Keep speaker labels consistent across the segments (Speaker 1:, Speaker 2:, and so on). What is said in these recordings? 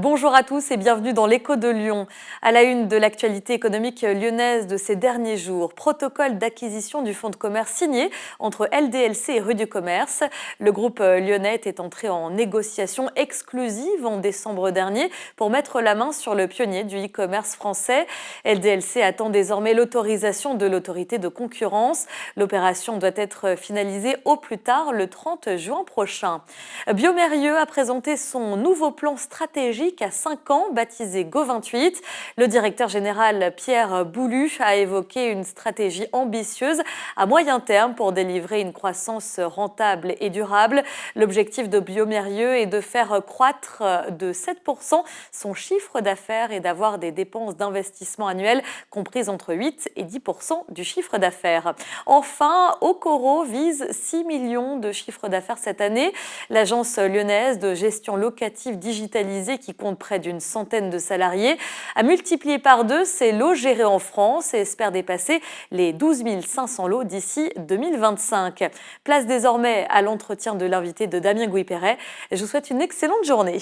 Speaker 1: Bonjour à tous et bienvenue dans l'Écho de Lyon. À la une de l'actualité économique lyonnaise de ces derniers jours, protocole d'acquisition du fonds de commerce signé entre LDLC et Rue du Commerce. Le groupe lyonnais est entré en négociation exclusive en décembre dernier pour mettre la main sur le pionnier du e-commerce français. LDLC attend désormais l'autorisation de l'autorité de concurrence. L'opération doit être finalisée au plus tard le 30 juin prochain. bioMérieux a présenté son nouveau plan stratégique à 5 ans, baptisé Go28. Le directeur général Pierre Boulud a évoqué une stratégie ambitieuse à moyen terme pour délivrer une croissance rentable et durable. L'objectif de bioMérieux est de faire croître de 7% son chiffre d'affaires et d'avoir des dépenses d'investissement annuelles comprises entre 8 et 10% du chiffre d'affaires. Enfin, Okoro vise 6 millions de chiffre d'affaires cette année. L'agence lyonnaise de gestion locative digitalisée, qui compte près d'une centaine de salariés, a multiplié par 2 ses lots gérés en France et espère dépasser les 12 500 lots d'ici 2025. Place désormais à l'entretien de l'invité de Damien Gouy-Perret. Je vous souhaite une excellente journée.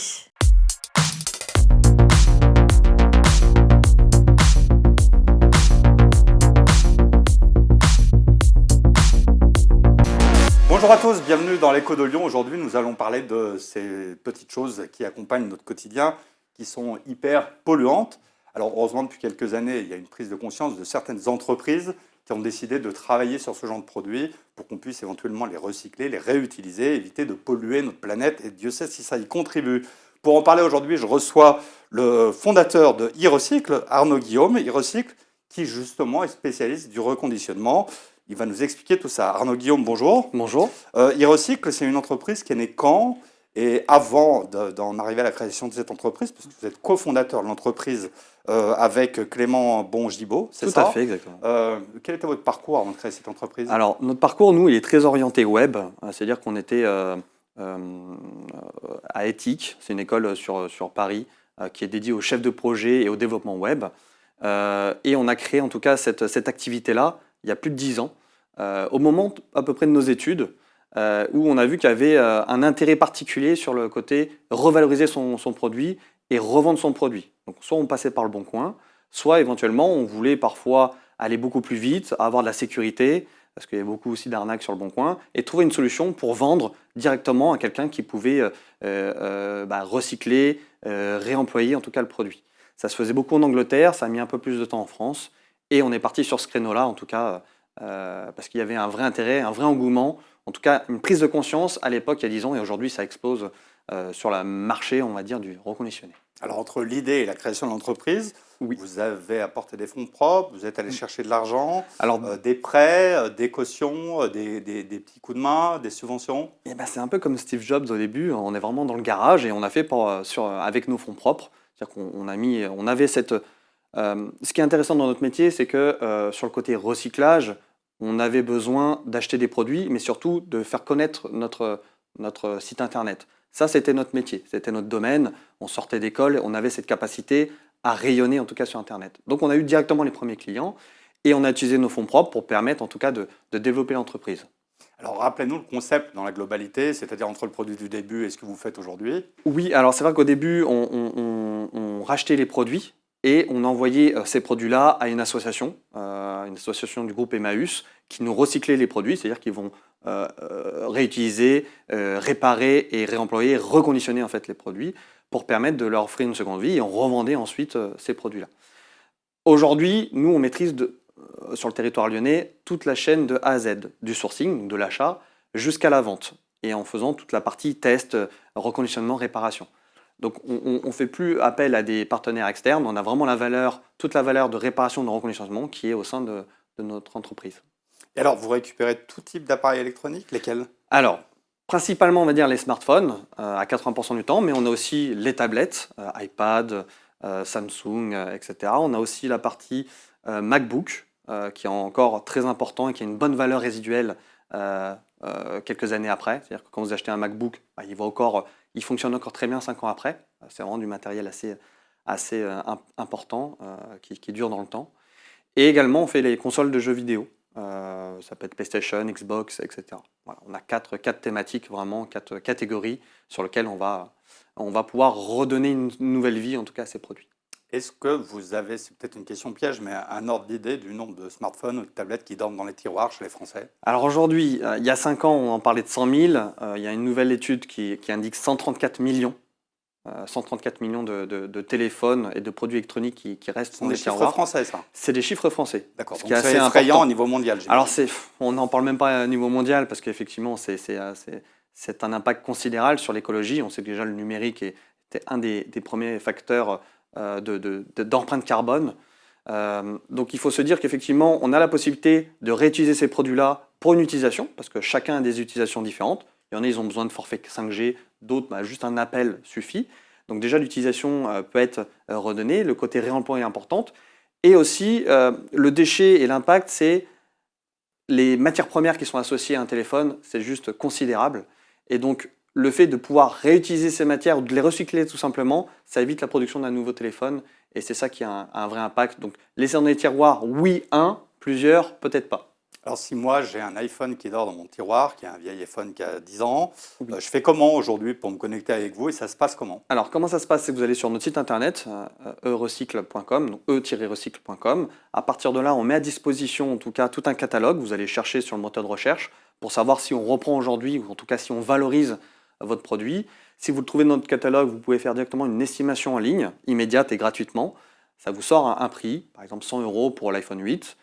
Speaker 2: Bonjour à tous, bienvenue dans l'Écho de Lyon. Aujourd'hui, nous allons parler de ces petites choses qui accompagnent notre quotidien, qui sont hyper polluantes. Alors heureusement, depuis quelques années, il y a une prise de conscience de certaines entreprises qui ont décidé de travailler sur ce genre de produits pour qu'on puisse éventuellement les recycler, les réutiliser, éviter de polluer notre planète, et Dieu sait si ça y contribue. Pour en parler aujourd'hui, je reçois le fondateur de e-Recycle, Arnaud Guillaume. e-Recycle, qui justement est spécialiste du reconditionnement. Il va nous expliquer tout ça. Arnaud Guillaume, bonjour.
Speaker 3: Bonjour.
Speaker 2: e-Recycle, c'est une entreprise qui est née quand? Et avant d'en arriver à la création de cette entreprise, parce que vous êtes cofondateur de l'entreprise avec Clément Bon-Gibaud, c'est ça?
Speaker 3: Tout à fait, exactement.
Speaker 2: Quel était votre parcours avant de créer cette entreprise?
Speaker 3: Alors, notre parcours, nous, il est très orienté web. C'est-à-dire qu'on était à Ethique, c'est une école sur Paris qui est dédiée aux chefs de projet et au développement web. Et on a créé en tout cas cette activité-là il y a plus de 10 ans, au moment à peu près de nos études, où on a vu qu'il y avait un intérêt particulier sur le côté revaloriser son produit et revendre son produit. Donc soit on passait par le Bon Coin, soit éventuellement on voulait parfois aller beaucoup plus vite, avoir de la sécurité, parce qu'il y a beaucoup aussi d'arnaques sur le Bon Coin, et trouver une solution pour vendre directement à quelqu'un qui pouvait recycler, réemployer en tout cas le produit. Ça se faisait beaucoup en Angleterre, ça a mis un peu plus de temps en France, et on est parti sur ce créneau-là, en tout cas, parce qu'il y avait un vrai intérêt, un vrai engouement, en tout cas une prise de conscience à l'époque, il y a 10 ans, et aujourd'hui ça explose sur le marché, on va dire, du reconditionné.
Speaker 2: Alors, entre l'idée et la création de l'entreprise,
Speaker 3: Oui.
Speaker 2: vous avez apporté des fonds propres, vous êtes allé chercher de l'argent,
Speaker 3: Alors,
Speaker 2: des prêts, des cautions, des petits coups de main, des subventions?
Speaker 3: eh ben, c'est un peu comme Steve Jobs au début, on est vraiment dans le garage et on a fait avec nos fonds propres. C'est-à-dire on avait cette... ce qui est intéressant dans notre métier, c'est que sur le côté recyclage, on avait besoin d'acheter des produits, mais surtout de faire connaître notre site internet. Ça, c'était notre métier, c'était notre domaine. On sortait d'école, on avait cette capacité à rayonner en tout cas sur internet. Donc on a eu directement les premiers clients et on a utilisé nos fonds propres pour permettre en tout cas de développer l'entreprise.
Speaker 2: Alors, rappelez-nous le concept dans la globalité, c'est-à-dire entre le produit du début et ce que vous faites aujourd'hui.
Speaker 3: Oui, alors c'est vrai qu'au début, on rachetait les produits et on envoyait ces produits-là à une association du groupe Emmaüs, qui nous recyclait les produits, c'est-à-dire qu'ils vont réutiliser, réparer et réemployer, reconditionner en fait les produits pour permettre de leur offrir une seconde vie, et on revendait ensuite ces produits-là. Aujourd'hui, nous, on maîtrise sur le territoire lyonnais toute la chaîne de A à Z, du sourcing, donc de l'achat, jusqu'à la vente, et en faisant toute la partie test, reconditionnement, réparation. Donc on ne fait plus appel à des partenaires externes, on a vraiment toute la valeur de réparation, de reconditionnement qui est au sein de notre entreprise.
Speaker 2: Et alors, vous récupérez tout type d'appareils électroniques, lesquels?
Speaker 3: Alors, principalement, on va dire les smartphones, à 80% du temps, mais on a aussi les tablettes, iPad, Samsung, etc. On a aussi la partie MacBook, qui est encore très important et qui a une bonne valeur résiduelle quelques années après. C'est-à-dire que quand vous achetez un MacBook, il fonctionne encore très bien 5 ans après. C'est vraiment du matériel assez important qui dure dans le temps. Et également, on fait les consoles de jeux vidéo. Ça peut être PlayStation, Xbox, etc. Voilà, on a quatre thématiques, vraiment 4 catégories sur lesquelles on va on va pouvoir redonner une nouvelle vie en tout cas à ces produits.
Speaker 2: Est-ce que vous avez, c'est peut-être une question piège, mais un ordre d'idée du nombre de smartphones ou de tablettes qui dorment dans les tiroirs chez les Français?
Speaker 3: Alors aujourd'hui, il y a 5 ans, on en parlait de 100 000. Il y a une nouvelle étude qui indique 134 millions. 134 millions de téléphones et de produits électroniques qui restent
Speaker 2: Ce sont
Speaker 3: dans
Speaker 2: des
Speaker 3: les
Speaker 2: chiffres
Speaker 3: tiroirs.
Speaker 2: français, ça.
Speaker 3: C'est des chiffres français.
Speaker 2: D'accord.
Speaker 3: Ce
Speaker 2: Donc
Speaker 3: qui est
Speaker 2: c'est
Speaker 3: assez
Speaker 2: effrayant
Speaker 3: important.
Speaker 2: au niveau mondial.
Speaker 3: Alors on n'en parle même pas au niveau mondial parce qu'effectivement c'est un impact considérable sur l'écologie. On sait que déjà le numérique était un des premiers facteurs d'empreinte carbone. Donc il faut se dire qu'effectivement on a la possibilité de réutiliser ces produits-là pour une utilisation parce que chacun a des utilisations différentes. Il y en a, ils ont besoin de forfait 5G, d'autres, juste un appel suffit. Donc déjà l'utilisation peut être redonnée, le côté réemploi est important. Et aussi le déchet et l'impact, c'est les matières premières qui sont associées à un téléphone, c'est juste considérable. Et donc le fait de pouvoir réutiliser ces matières ou de les recycler tout simplement, ça évite la production d'un nouveau téléphone et c'est ça qui a un vrai impact. Donc laisser dans les tiroirs, oui, plusieurs, peut-être pas.
Speaker 2: Alors si moi j'ai un iPhone qui dort dans mon tiroir, qui est un vieil iPhone qui a 10 ans,
Speaker 3: Oui.
Speaker 2: je fais comment aujourd'hui pour me connecter avec vous et ça se passe comment?
Speaker 3: Alors comment ça se passe? C'est que vous allez sur notre site internet, e-recycle.com, donc e-recycle.com. À partir de là, on met à disposition en tout cas tout un catalogue. Vous allez chercher sur le moteur de recherche pour savoir si on reprend aujourd'hui ou en tout cas si on valorise votre produit. Si vous le trouvez dans notre catalogue, vous pouvez faire directement une estimation en ligne, immédiate et gratuitement. Ça vous sort un prix, par exemple 100 € pour l'iPhone 8.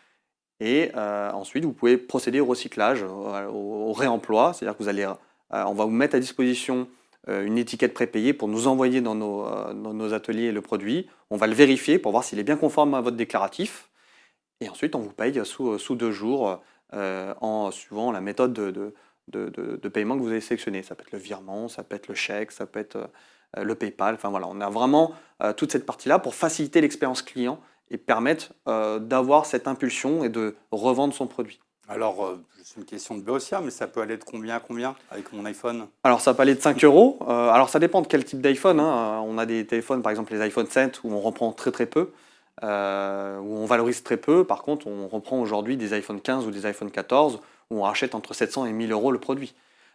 Speaker 3: Et ensuite, vous pouvez procéder au recyclage, au réemploi. C'est-à-dire que on va vous mettre à disposition une étiquette prépayée pour nous envoyer dans nos ateliers le produit. On va le vérifier pour voir s'il est bien conforme à votre déclaratif. Et ensuite, on vous paye sous 2 jours en suivant la méthode de paiement que vous avez sélectionnée. Ça peut être le virement, ça peut être le chèque, ça peut être le PayPal. Enfin voilà, on a vraiment toute cette partie-là pour faciliter l'expérience client et permettre d'avoir cette impulsion et de revendre son produit.
Speaker 2: Alors, c'est une question de béotia, mais ça peut aller de combien à combien avec mon iPhone?
Speaker 3: Alors ça peut aller de 5 €. Alors ça dépend de quel type d'iPhone. On a des téléphones, par exemple les iPhone 7, où on reprend très peu, où on valorise très peu. Par contre, on reprend aujourd'hui des iPhone 15 ou des iPhone 14, où on rachète entre 700 et 1000 € le produit.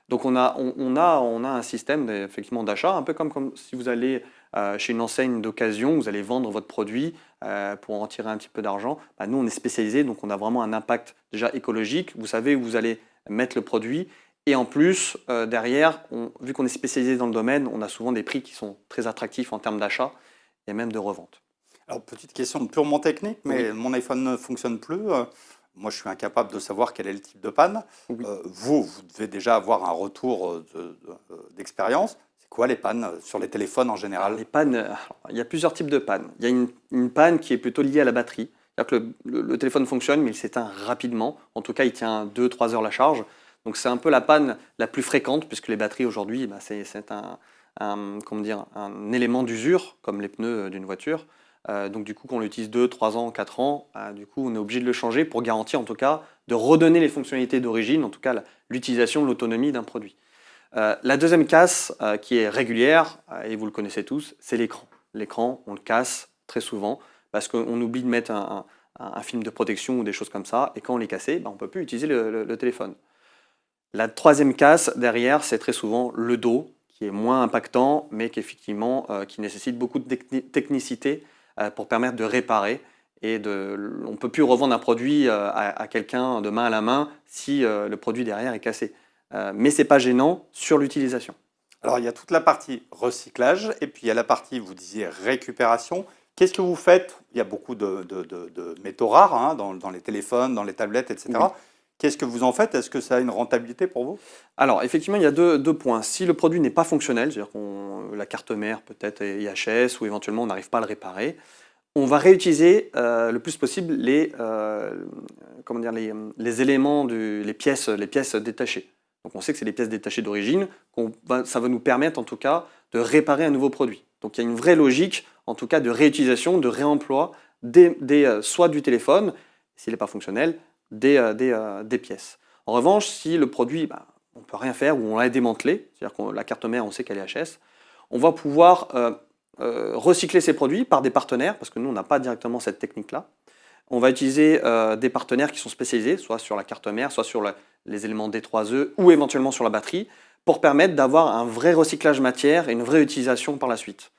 Speaker 3: Donc on a un système effectivement d'achat, un peu comme si vous allez chez une enseigne d'occasion, vous allez vendre votre produit pour en tirer un petit peu d'argent. Nous, on est spécialisé, donc on a vraiment un impact déjà écologique. Vous savez où vous allez mettre le produit. Et en plus, derrière, vu qu'on est spécialisé dans le domaine, on a souvent des prix qui sont très attractifs en termes d'achat et même de revente.
Speaker 2: Alors, petite question purement technique, mais
Speaker 3: Oui.
Speaker 2: mon iPhone ne fonctionne plus. Moi, je suis incapable de savoir quel est le type de panne.
Speaker 3: Oui.
Speaker 2: Vous devez déjà avoir un retour d'expérience. C'est quoi les pannes sur les téléphones en général?
Speaker 3: Les pannes, il y a plusieurs types de pannes. Il y a une panne qui est plutôt liée à la batterie. C'est-à-dire que le téléphone fonctionne, mais il s'éteint rapidement. En tout cas, il tient 2-3 heures la charge. Donc c'est un peu la panne la plus fréquente, puisque les batteries aujourd'hui, c'est un élément d'usure, comme les pneus d'une voiture. Donc du coup, quand on l'utilise 2, 3 ans, 4 ans, du coup, on est obligé de le changer pour garantir en tout cas de redonner les fonctionnalités d'origine, en tout cas l'utilisation, l'autonomie d'un produit. La deuxième casse qui est régulière, et vous le connaissez tous, c'est l'écran. L'écran, on le casse très souvent parce qu'on oublie de mettre un film de protection ou des choses comme ça, et quand on l'est cassé, on ne peut plus utiliser le téléphone. La troisième casse derrière, c'est très souvent le dos, qui est moins impactant, mais qui nécessite beaucoup de technicité pour permettre de réparer. On ne peut plus revendre un produit à quelqu'un de main à la main si le produit derrière est cassé. Mais ce n'est pas gênant sur l'utilisation.
Speaker 2: Alors, il y a toute la partie recyclage et puis il y a la partie, vous disiez, récupération. Qu'est-ce que vous faites? Il y a beaucoup de métaux rares dans les téléphones, dans les tablettes, etc.
Speaker 3: Oui.
Speaker 2: Qu'est-ce que vous en faites? Est-ce que ça a une rentabilité pour vous?
Speaker 3: Alors, effectivement, il y a deux points. Si le produit n'est pas fonctionnel, c'est-à-dire que la carte mère peut-être est IHS ou éventuellement on n'arrive pas à le réparer, on va réutiliser le plus possible les éléments, les pièces détachées. Donc on sait que c'est des pièces détachées d'origine, ça va nous permettre en tout cas de réparer un nouveau produit. Donc il y a une vraie logique en tout cas de réutilisation, de réemploi soit du téléphone, s'il n'est pas fonctionnel, des pièces. En revanche, si le produit, on ne peut rien faire ou on l'a démantelé, c'est-à-dire que la carte mère, on sait qu'elle est HS, on va pouvoir recycler ces produits par des partenaires, parce que nous, on n'a pas directement cette technique-là. On va utiliser des partenaires qui sont spécialisés, soit sur la carte mère, soit sur les éléments D3E ou éventuellement sur la batterie, pour permettre d'avoir un vrai recyclage matière et une vraie utilisation par la suite.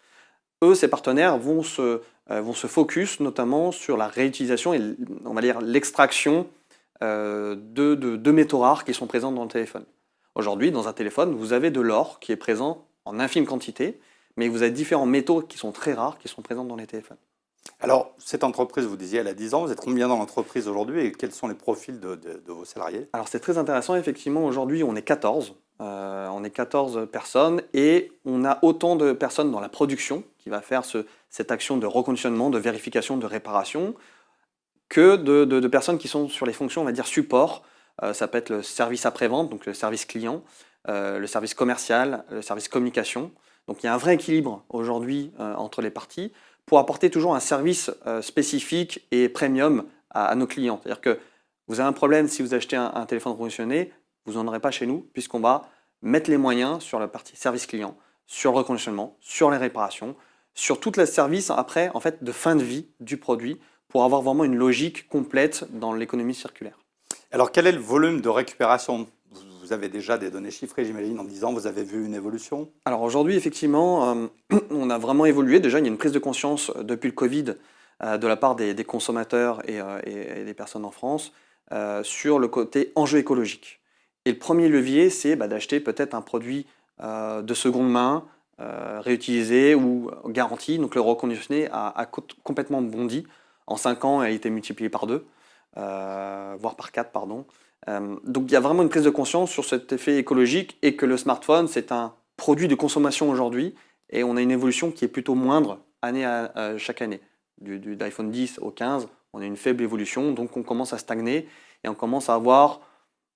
Speaker 3: Eux, ces partenaires vont se focus notamment sur la réutilisation et on va dire l'extraction de métaux rares qui sont présents dans le téléphone. Aujourd'hui, dans un téléphone, vous avez de l'or qui est présent en infime quantité, mais vous avez différents métaux qui sont très rares qui sont présents dans les téléphones.
Speaker 2: Alors, cette entreprise, vous disiez, elle a 10 ans. Vous êtes combien dans l'entreprise aujourd'hui et quels sont les profils de vos salariés?
Speaker 3: Alors c'est très intéressant, effectivement, aujourd'hui on est 14. On est 14 personnes et on a autant de personnes dans la production qui va faire cette action de reconditionnement, de vérification, de réparation, que de personnes qui sont sur les fonctions, on va dire, support. Ça peut être le service après-vente, donc le service client, le service commercial, le service communication. Donc il y a un vrai équilibre aujourd'hui entre les parties pour apporter toujours un service spécifique et premium à nos clients. C'est-à-dire que vous avez un problème si vous achetez un téléphone reconditionné, vous n'en aurez pas chez nous puisqu'on va mettre les moyens sur la partie service client, sur le reconditionnement, sur les réparations, sur tout le service après en fait, de fin de vie du produit pour avoir vraiment une logique complète dans l'économie circulaire.
Speaker 2: Alors, quel est le volume de récupération? Vous avez déjà des données chiffrées, j'imagine, en 10 ans, vous avez vu une évolution?
Speaker 3: Alors aujourd'hui, effectivement, on a vraiment évolué. Déjà, il y a une prise de conscience depuis le Covid de la part des consommateurs et des personnes en France sur le côté enjeu écologique. Et le premier levier, c'est d'acheter peut-être un produit de seconde main, réutilisé ou garanti. Donc le reconditionné a complètement bondi. En 5 ans, elle a été multipliée par 2, voire par 4, pardon. Donc il y a vraiment une prise de conscience sur cet effet écologique et que le smartphone, c'est un produit de consommation aujourd'hui et on a une évolution qui est plutôt moindre chaque année. De l'iPhone 10 au 15, on a une faible évolution, donc on commence à stagner et on commence à avoir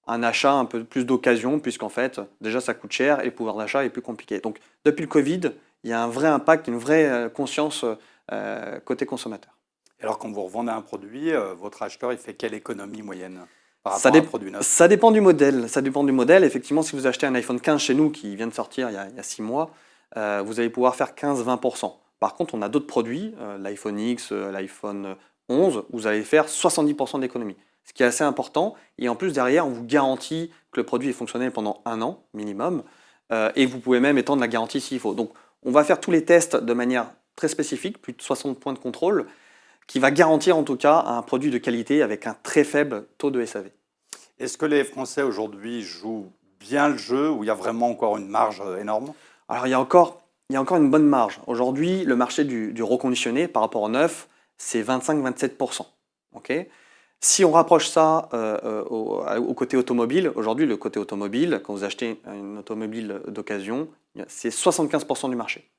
Speaker 3: un achat un peu plus d'occasion puisqu'en fait, déjà ça coûte cher et le pouvoir d'achat est plus compliqué. Donc depuis le Covid, il y a un vrai impact, une vraie conscience côté consommateur.
Speaker 2: Et alors, quand vous revendez un produit, votre acheteur, il fait quelle économie moyenne par rapport à un produit neuf?
Speaker 3: Ça dépend du modèle. Ça dépend du modèle. Effectivement, si vous achetez un iPhone 15 chez nous qui vient de sortir il y a 6 mois, vous allez pouvoir faire 15-20%. Par contre, on a d'autres produits, l'iPhone X, l'iPhone 11, où vous allez faire 70% d'économie. Ce qui est assez important. Et en plus, derrière, on vous garantit que le produit est fonctionnel pendant 1 an minimum. Et vous pouvez même étendre la garantie s'il faut. Donc, on va faire tous les tests de manière très spécifique, plus de 60 points de contrôle, qui va garantir en tout cas un produit de qualité avec un très faible taux de SAV.
Speaker 2: Est-ce que les Français aujourd'hui jouent bien le jeu ou il y a vraiment encore une marge énorme?
Speaker 3: Alors il y a encore une bonne marge. Aujourd'hui, le marché du reconditionné par rapport au neuf, c'est 25-27%. Okay, si on rapproche ça au côté automobile, aujourd'hui le côté automobile, quand vous achetez une automobile d'occasion, c'est 75% du marché.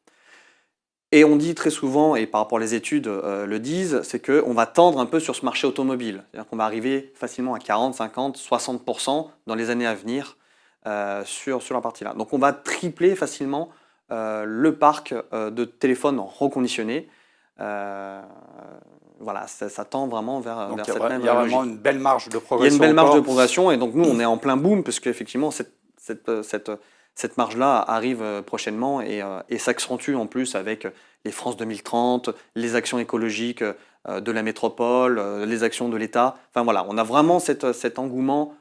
Speaker 3: Et on dit très souvent, et par rapport aux études le disent, c'est qu'on va tendre un peu sur ce marché automobile. C'est-à-dire qu'on va arriver facilement à 40, 50, 60% dans les années à venir sur la partie-là. Donc on va tripler facilement le parc de téléphones reconditionnés. Voilà, ça tend vraiment vers cette même logique.
Speaker 2: Il y a vraiment une belle marge de progression.
Speaker 3: Il y a une belle marge de progression et donc nous on est en plein boom parce qu'effectivement cette marge-là arrive prochainement et s'accentue en plus avec les France 2030, les actions écologiques de la métropole, les actions de l'État. Enfin voilà, on a vraiment cet engouement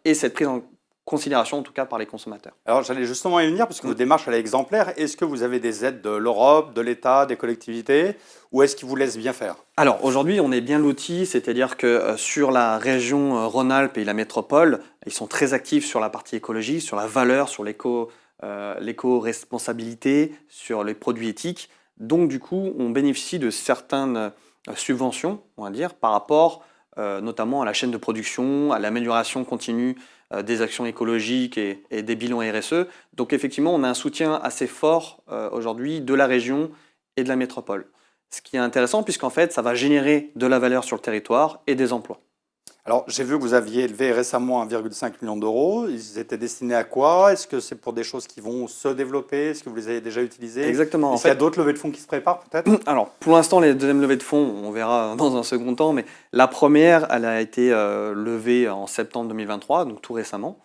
Speaker 3: et cette prise en considération en tout cas par les consommateurs.
Speaker 2: Alors j'allais justement y venir parce que votre démarche elle est exemplaire. Est-ce que vous avez des aides de l'Europe, de l'État, des collectivités ou est-ce qu'ils vous laissent bien faire?
Speaker 3: Alors aujourd'hui on est bien lotis, c'est-à-dire que sur la région Rhône-Alpes et la métropole, ils sont très actifs sur la partie écologie, sur la valeur, sur l'éco-responsabilité, sur les produits éthiques. Donc du coup on bénéficie de certaines subventions, on va dire, par rapport notamment à la chaîne de production, à l'amélioration continue des actions écologiques et des bilans RSE. Donc effectivement, on a un soutien assez fort aujourd'hui de la région et de la métropole. Ce qui est intéressant puisqu'en fait, ça va générer de la valeur sur le territoire et des emplois.
Speaker 2: Alors, j'ai vu que vous aviez élevé récemment 1,5 million d'euros. Ils étaient destinés à quoi? Est-ce que c'est pour des choses qui vont se développer? Est-ce que vous les avez déjà utilisées?
Speaker 3: Exactement.
Speaker 2: Est-ce qu'il y a d'autres levées de fonds qui se préparent peut-être?
Speaker 3: Alors, pour l'instant, les deuxièmes levées de fonds, on verra dans un second temps, mais la première, elle a été levée en septembre 2023, donc tout récemment.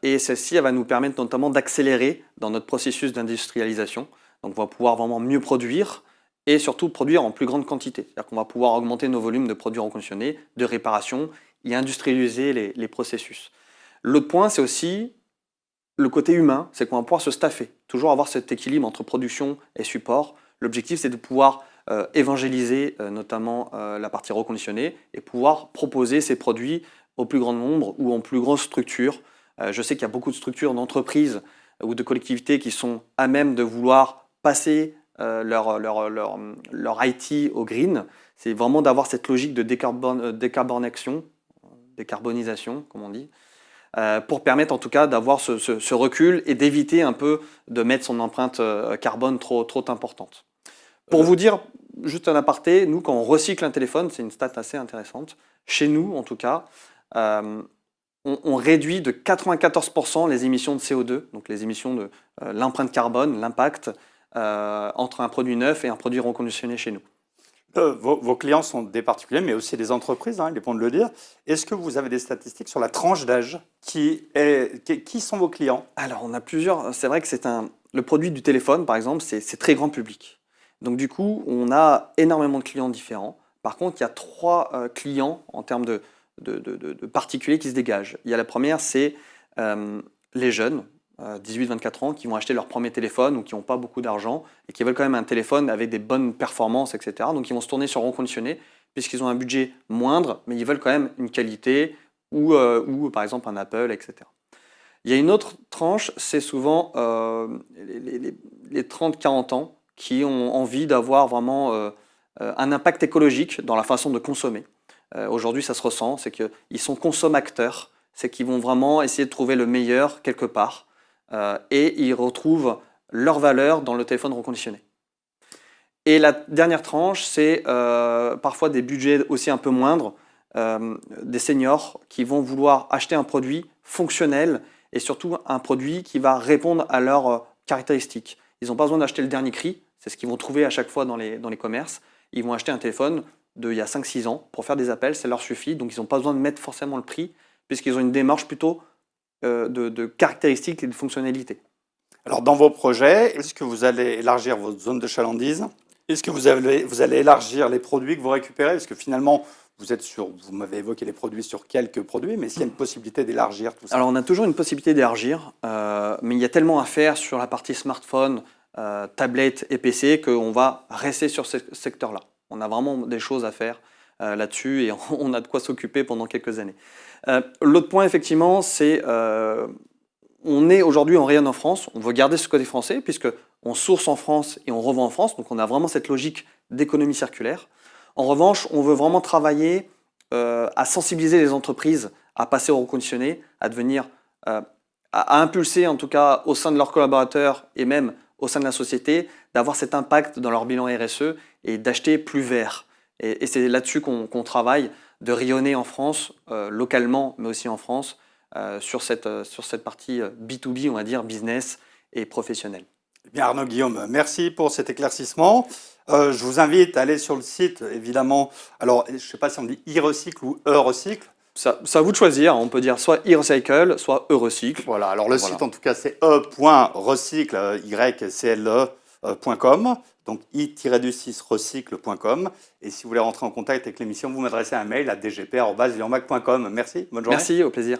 Speaker 3: Et celle-ci, elle va nous permettre notamment d'accélérer dans notre processus d'industrialisation. Donc, on va pouvoir vraiment mieux produire et surtout produire en plus grande quantité. C'est-à-dire qu'on va pouvoir augmenter nos volumes de produits reconditionnés, de réparation et industrialiser les processus. L'autre point, c'est aussi le côté humain, c'est qu'on va pouvoir se staffer, toujours avoir cet équilibre entre production et support. L'objectif, c'est de pouvoir évangéliser notamment la partie reconditionnée et pouvoir proposer ces produits au plus grand nombre ou en plus grosse structure. Je sais qu'il y a beaucoup de structures d'entreprises ou de collectivités qui sont à même de vouloir passer leur IT au green. C'est vraiment d'avoir cette logique de décarbonisation, comme on dit, pour permettre en tout cas d'avoir ce recul et d'éviter un peu de mettre son empreinte carbone trop importante. Pour vous dire, juste un aparté, nous quand on recycle un téléphone, c'est une stat assez intéressante, chez nous en tout cas, on réduit de 94% les émissions de CO2, donc les émissions de l'empreinte carbone, l'impact, entre un produit neuf et un produit reconditionné chez nous.
Speaker 2: Vos clients sont des particuliers, mais aussi des entreprises, il est bon de le dire. Est-ce que vous avez des statistiques sur la tranche d'âge qui sont vos clients?
Speaker 3: Alors, on a plusieurs. C'est vrai que le produit du téléphone, par exemple, c'est très grand public. Donc, du coup, on a énormément de clients différents. Par contre, il y a 3 clients en termes de particuliers qui se dégagent. Il y a la première, c'est les jeunes. 18-24 ans, qui vont acheter leur premier téléphone ou qui n'ont pas beaucoup d'argent et qui veulent quand même un téléphone avec des bonnes performances, etc. Donc ils vont se tourner sur reconditionné puisqu'ils ont un budget moindre, mais ils veulent quand même une qualité ou par exemple un Apple, etc. Il y a une autre tranche, c'est souvent les 30-40 ans qui ont envie d'avoir vraiment un impact écologique dans la façon de consommer. Aujourd'hui, ça se ressent, c'est qu'ils sont consommateurs, c'est qu'ils vont vraiment essayer de trouver le meilleur quelque part. Et ils retrouvent leur valeur dans le téléphone reconditionné. Et la dernière tranche, c'est parfois des budgets aussi un peu moindres, des seniors qui vont vouloir acheter un produit fonctionnel et surtout un produit qui va répondre à leurs caractéristiques. Ils n'ont pas besoin d'acheter le dernier cri, c'est ce qu'ils vont trouver à chaque fois dans les commerces. Ils vont acheter un téléphone d'il y a 5-6 ans pour faire des appels, ça leur suffit, donc ils n'ont pas besoin de mettre forcément le prix puisqu'ils ont une démarche plutôt de caractéristiques et de fonctionnalités.
Speaker 2: Alors, dans vos projets, est-ce que vous allez élargir votre zone de chalandise? Est-ce que vous allez élargir les produits que vous récupérez? Parce que finalement, vous m'avez évoqué les produits sur quelques produits, mais s'il y a une possibilité d'élargir tout ça?
Speaker 3: Alors, on a toujours une possibilité d'élargir, mais il y a tellement à faire sur la partie smartphone, tablette et PC qu'on va rester sur ce secteur-là. On a vraiment des choses à faire là-dessus et on a de quoi s'occuper pendant quelques années. L'autre point, effectivement, c'est on est aujourd'hui en rayonne en France. On veut garder ce côté français puisqu'on source en France et on revend en France. Donc, on a vraiment cette logique d'économie circulaire. En revanche, on veut vraiment travailler à sensibiliser les entreprises à passer au reconditionné, à devenir, à impulser en tout cas au sein de leurs collaborateurs et même au sein de la société, d'avoir cet impact dans leur bilan RSE et d'acheter plus vert. Et c'est là-dessus qu'on travaille, de rayonner en France, localement, mais aussi en France, sur cette partie B2B, on va dire, business et professionnel.
Speaker 2: Eh bien, Arnaud Guillaume, merci pour cet éclaircissement. Je vous invite à aller sur le site, évidemment. Alors, je ne sais pas si on dit e-recycle ou e-recycle.
Speaker 3: C'est à vous de choisir, on peut dire soit e-recycle, soit e-recycle.
Speaker 2: Voilà, alors le site en tout cas c'est e.recycle.com, donc i-recycle.com. Et si vous voulez rentrer en contact avec l'émission, vous m'adressez un mail à dgp@lianmac.com. Merci, bonne journée.
Speaker 3: Merci, au plaisir.